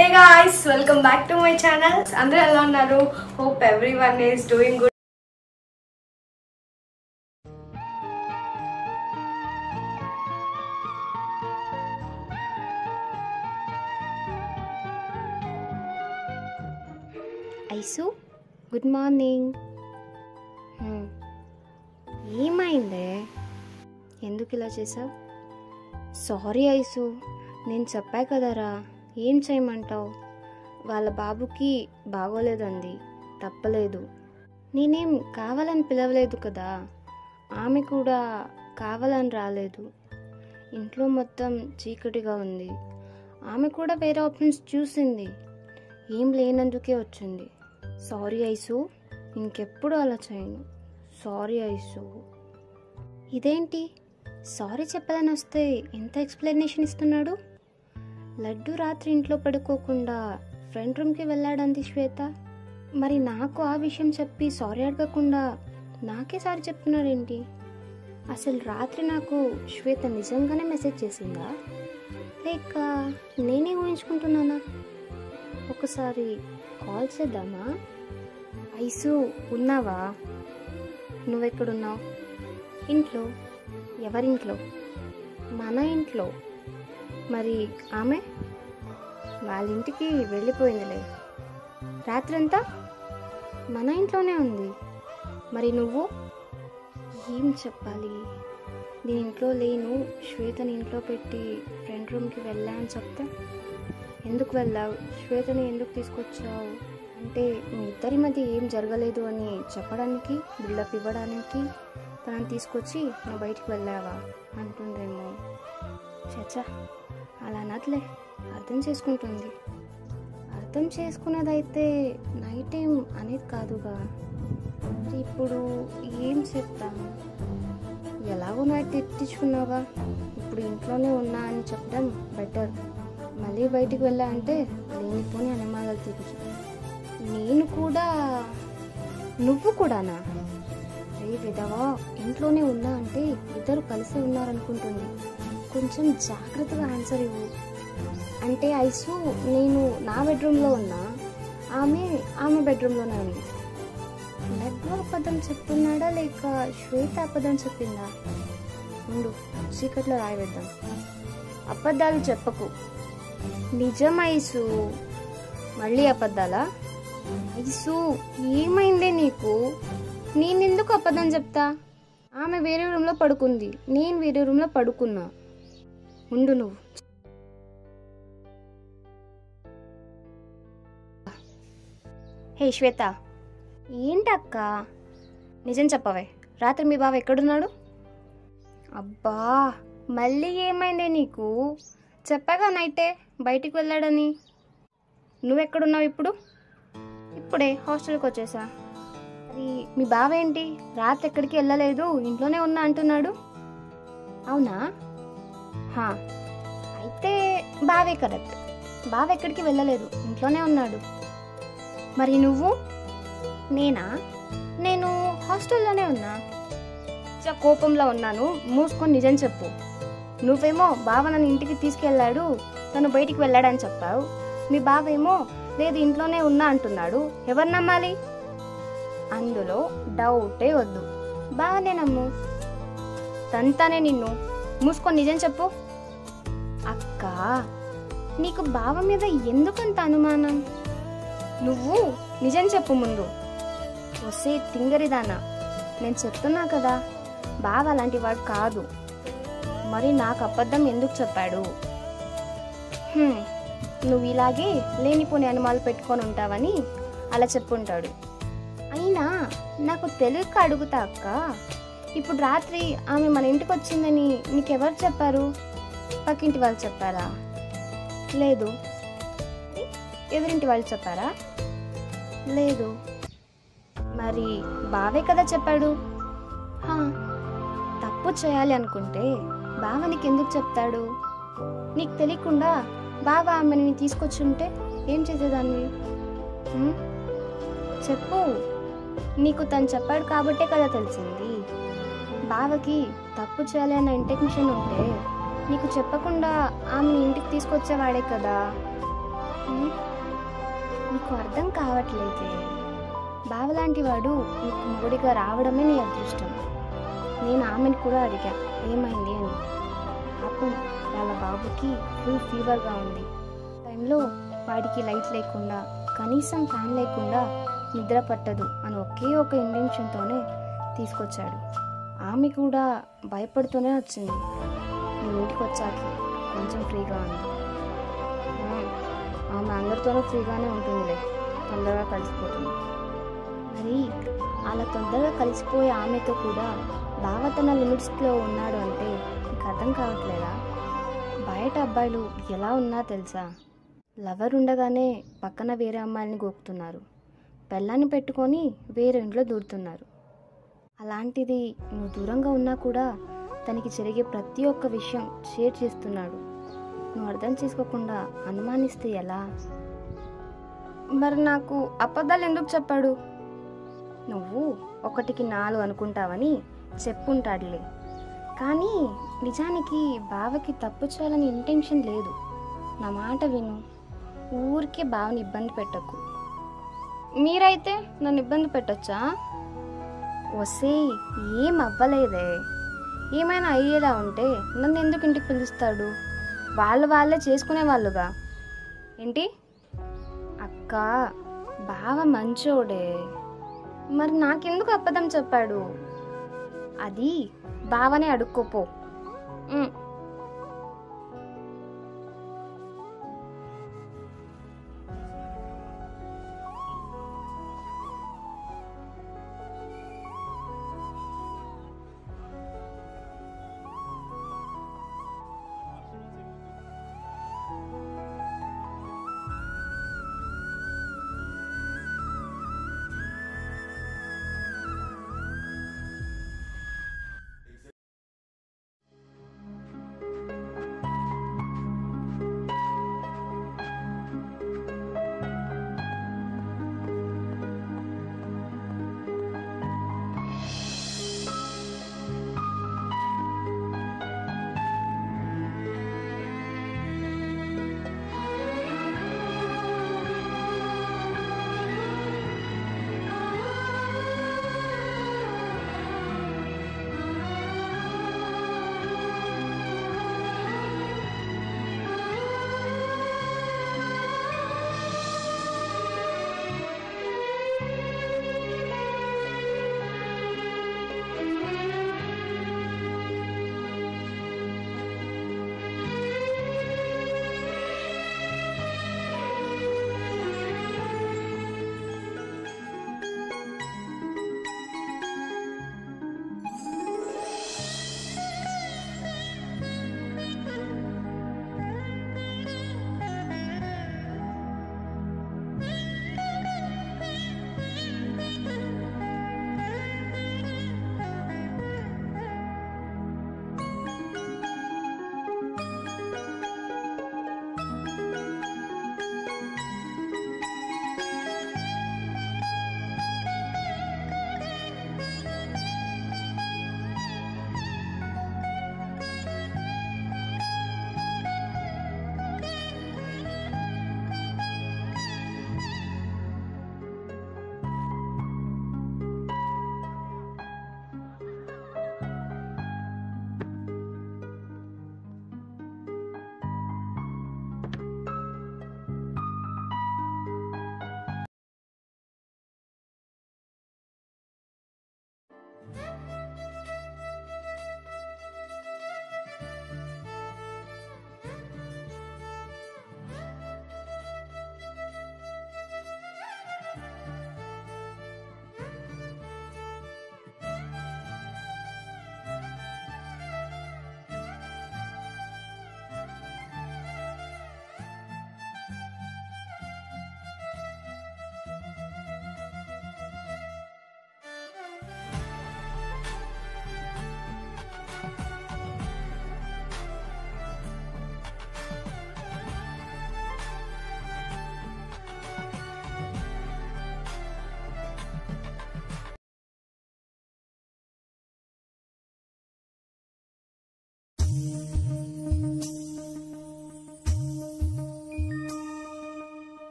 Hey guys, welcome back to my channel. Andra ela unnaru? Hope everyone is doing good. Ice good morning. ఏమైందే? ఎందుకు ఇలా చేసావు? Sorry ice, నేను చెప్పా కదరా, ఏం చేయమంటావు? వాళ్ళ బాబుకి బాగోలేదండి, తప్పలేదు. నేనేం కావాలని పిలవలేదు కదా, ఆమె కూడా కావాలని రాలేదు. ఇంట్లో మొత్తం చీకటిగా ఉంది, ఆమె కూడా వేరే ఆప్షన్స్ చూసింది, ఏం లేనందుకే వచ్చింది. సారీ ఐసు, ఇంకెప్పుడు అలా చేయను. Sorry ice. ఇదేంటి సారీ చెప్పాలని వస్తే ఎంత ఎక్స్ప్లెనేషన్ ఇస్తున్నాడు? లడ్డు రాత్రి ఇంట్లో పడుకోకుండా ఫ్రంట్ రూమ్కి వెళ్ళాడంది శ్వేత. మరి నాకు ఆ విషయం చెప్పి సారీ అడగకుండా నాకే సారీ చెప్తున్నాడేంటి? అసలు రాత్రి నాకు శ్వేత నిజంగానే మెసేజ్ చేసిందా, లేక నేనే ఊహించుకుంటున్నానా? ఒకసారి కాల్ చేద్దామా? ఐసు ఉన్నావా? నువ్వెక్కడున్నావు? ఇంట్లో. ఎవరింట్లో? మన ఇంట్లో. మరి ఆమె వాళ్ళ ఇంటికి వెళ్ళిపోయిందిలే. రాత్రంతా మన ఇంట్లోనే ఉంది. మరి నువ్వు? ఏం చెప్పాలి? నేను ఇంట్లో లేను, శ్వేతని ఇంట్లో పెట్టి ఫ్రంట్ రూమ్కి వెళ్ళా అని చెప్తే ఎందుకు వెళ్ళావు, శ్వేతని ఎందుకు తీసుకొచ్చావు అంటే మీ ఇద్దరి మధ్య ఏం జరగలేదు అని చెప్పడానికి, బిల్డప్ ఇవ్వడానికి తనని తీసుకొచ్చి నువ్వు బయటికి వెళ్ళావా అంటుందేమో. చచ్చా, అలా నట్లే, అర్థం చేసుకుంటుంది. అర్థం చేసుకున్నదైతే నైట్ టైం అనేది కాదుగా. ఇప్పుడు ఏం చెప్తాను? ఎలాగో నైట్ తెచ్చుకున్నావుగా, ఇప్పుడు ఇంట్లోనే ఉన్నా అని చెప్పడం బెటర్. మళ్ళీ బయటికి వెళ్ళా అంటే లేనిపోని అనుమానాలు తిరిగి. నేను కూడా, నువ్వు కూడానా? రే విధవా, ఇంట్లోనే ఉన్నా అంటే ఇద్దరు కలిసి ఉన్నారనుకుంటుంది. కొంచెం జాగ్రత్తగా ఆన్సర్ ఇవ్వు. అంటే ఐసు, నేను నా బెడ్రూమ్లో ఉన్నా, ఆమె బెడ్రూమ్లోనే ఉంది. లడ్డు అబద్ధం చెప్తున్నాడా లేక శ్వేత అబద్ధం చెప్పిందా? ఉండు, చీకట్లో రాయివేద్దాం. అబద్ధాలు చెప్పకు. నిజం ఐసు. మళ్ళీ అబద్ధాలా? ఐసు, ఏమైందే నీకు? నేనెందుకు అబద్ధం చెప్తా? ఆమె వేరే రూమ్లో పడుకుంది, నేను వేరే రూమ్లో పడుకున్నా. ఉండు నువ్వు. హే శ్వేత. ఏంటక్క? నిజం చెప్పవే, రాత్రి మీ బావ ఎక్కడున్నాడు? అబ్బా, మళ్ళీ ఏమైందే నీకు? చెప్పాగా నైటే బయటికి వెళ్ళాడని. నువ్వెక్కడున్నావు ఇప్పుడు? ఇప్పుడే హాస్టల్కి వచ్చేసా. అది మీ బావ ఏంటి రాత్రి ఎక్కడికి వెళ్ళలేదు, ఇంట్లోనే ఉన్నా అంటున్నాడు? అవునా? అయితే బావే కరెక్ట్. బావ ఎక్కడికి వెళ్ళలేదు, ఇంట్లోనే ఉన్నాడు. మరి నువ్వు? నేను హాస్టల్లోనే ఉన్నా. కోపంలో ఉన్నాను, మూసుకొని నిజం చెప్పు. నువ్వేమో బావ నన్ను ఇంటికి తీసుకెళ్ళాడు, తను బయటికి వెళ్ళాడని చెప్పావు. మీ బావేమో లేదు ఇంట్లోనే ఉన్నా అంటున్నాడు. ఎవరు నమ్మాలి? అందులో డౌటే వద్దు, బావనే నమ్ము. తంతానే నిన్ను. మూసుకొని నిజం చెప్పు. అక్క, నీకు బావ మీద ఎందుకంత అనుమానం? నువ్వు నిజం చెప్పు ముందు. వస్తే తింగరిదానా, నేను చెప్తున్నా కదా, బావ అలాంటి వాడు కాదు. మరి నాకు అబద్ధం ఎందుకు చెప్పాడు? నువ్వు ఇలాగే లేనిపోని అనుమానాలు పెట్టుకొని ఉంటావని అలా చెప్పుంటాడు. అయినా నాకు తెలియక అడుగుతా అక్క, ఇప్పుడు రాత్రి ఆమె మన ఇంటికి వచ్చిందని నీకెవరు చెప్పారు? పక్కింటి వాళ్ళు చెప్పారా? లేదు. ఎవరింటి వాళ్ళు చెప్పారా? లేదు. మరి బావే కదా చెప్పాడు. తప్పు చేయాలి అనుకుంటే బావ నీకెందుకు చెప్తాడు? నీకు తెలియకుండా బావ ఆమెని తీసుకొచ్చుంటే ఏం చేసేదాన్ని? చెప్పు. నీకు తను చెప్పాడు కాబట్టే కదా తెలిసింది. బావకి తప్పు చేయాలి అన్న ఇంటెన్షన్ ఉంటే నీకు చెప్పకుండా ఆమెని ఇంటికి తీసుకొచ్చేవాడే కదా. నీకు అర్థం కావట్లేదే. బావలాంటి వాడు నీకు మొగుడిగా రావడమే నీ అదృష్టం. నేను ఆమెను కూడా అడిగా ఏమైంది అని. పాపం వాళ్ళ బాబుకి ఫుల్ ఫీవర్గా ఉంది. టైంలో వాడికి లైట్ లేకుండా కనీసం ఫ్యాన్ లేకుండా నిద్ర పట్టదు అని ఒకే ఒక ఇంటెన్షన్తోనే తీసుకొచ్చాడు. ఆమె కూడా భయపడుతూనే వచ్చింది. నేను ఇంటికి వచ్చాక కొంచెం ఫ్రీగా ఉంది. ఆమె అందరితోనూ ఫ్రీగానే ఉంటుందిలే, తొందరగా కలిసిపోతుంది. మరి అలా తొందరగా కలిసిపోయే ఆమెతో కూడా బావ తన లిమిట్స్లో ఉన్నాడు అంటే నీకు అర్థం కావట్లేదా? బయట అబ్బాయిలు ఎలా ఉన్నా తెలుసా? లవర్ ఉండగానే పక్కన వేరే అమ్మాయిని గోకుతున్నారు, పెళ్ళాన్ని పెట్టుకొని వేరే ఇంట్లో దూరుతున్నారు. అలాంటిది నువ్వు దూరంగా ఉన్నా కూడా తనకి జరిగే ప్రతి ఒక్క విషయం షేర్ చేస్తున్నాడు. నువ్వు అర్థం చేసుకోకుండా అనుమానిస్తే ఎలా? మరి నాకు అబద్ధాలు ఎందుకు చెప్పాడు? నువ్వు 1కి 4 అనుకుంటావని చెప్పుంటాడులే, కానీ నిజానికి బావకి తప్పు చేయాలని ఇంటెన్షన్ లేదు. నా మాట విను, ఊరికే బావని ఇబ్బంది పెట్టకు. మీరైతే నన్ను ఇబ్బంది పెట్టొచ్చా? వస్తే ఏం అవ్వలేదే. ఏమైనా అయ్యేలా ఉంటే నన్ను ఎందుకు ఇంటికి పిలుస్తాడు? వాళ్ళే చేసుకునే వాళ్ళుగా. ఏంటి అక్క, బావ మంచోడే, మరి నాకెందుకు అబద్ధం చెప్పాడు? అది బావనే అడుక్కోపో.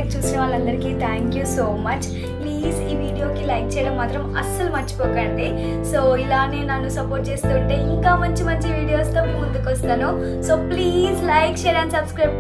వరకు చూసిన వాళ్ళందరికీ thank you so much. Please ఈ వీడియోకి లైక్ చేయడం మాత్రం అస్సలు మర్చిపోకండి. సో ఇలానే నన్ను సపోర్ట్ చేస్తుంటే ఇంకా మంచి మంచి వీడియోస్తో మీ ముందుకు వస్తాను. So please like, share and subscribe.